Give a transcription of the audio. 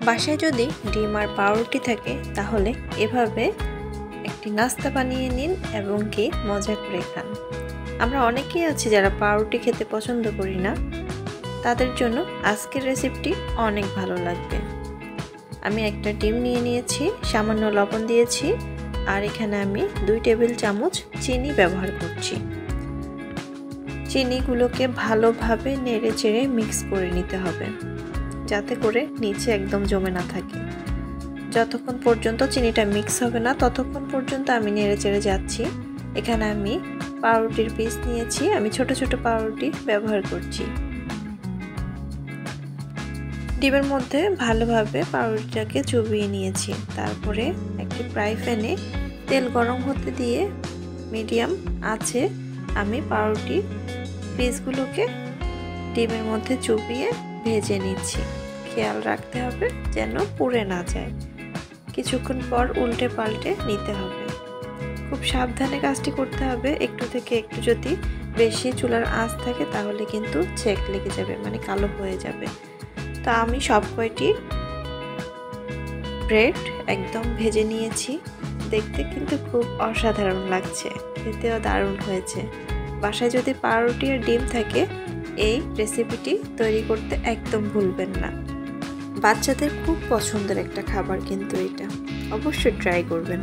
বাসায় যদি ডিম আর পাউরুটি থাকে তাহলে এভাবে একটি নাস্তা বানিয়ে নিন এবং কি মজা করে খান। আমরা অনেকেই আছি যারা পাউরুটি খেতে পছন্দ করি না, তাদের জন্য আজকের রেসিপিটি অনেক ভালো লাগবে। আমি একটা ডিম নিয়ে নিয়েছি, সামান্য লবণ দিয়েছি, আর এখানে আমি 2 টেবিল চামচ চিনি ব্যবহার করছি। চিনিগুলোকে ভালোভাবে নেড়ে চেড়ে মিক্স করে নিতে হবে, যাতে করে নিচে একদম জমে না থাকে। যতক্ষণ পর্যন্ত চিনিটা মিক্স হবে না ততক্ষণ পর্যন্ত আমি নেড়ে চেড়ে যাচ্ছি। এখানে আমি পাউরুটির পিস নিয়েছি, আমি ছোট ছোট পাউরুটি ব্যবহার করছি। ডিমের মধ্যে ভালোভাবে পাউরুটিটাকে চুবিয়ে নিয়েছি। তারপরে একটি ফ্রাই প্যানে তেল গরম হতে দিয়ে মিডিয়াম আঁচে আমি পাউরুটি পিসগুলোকে ডিমের মধ্যে চুবিয়ে ভেজে নিচ্ছি। খেয়াল রাখতে হবে যেন পুড়ে না যায়। কিছুক্ষণ পর উল্টে পাল্টে নিতে হবে। খুব সাবধানে কাজটি করতে হবে। একটু থেকে একটু যদি বেশি চুলার আঁচ থাকে তাহলে কিন্তু ছেক লেগে যাবে, মানে কালো হয়ে যাবে। তো আমি সব কয়টি ব্রেড একদম ভেজে নিয়েছি। দেখতে কিন্তু খুব অসাধারণ লাগছে, খেতেও দারুণ হয়েছে। বাসায় যদি পাউরুটি আর ডিম থাকে এই রেসিপিটি তৈরি করতে একদম ভুলবেন না। বাচ্চাদের খুব পছন্দের একটা খাবার কিন্তু এটা, অবশ্যই ট্রাই করবেন।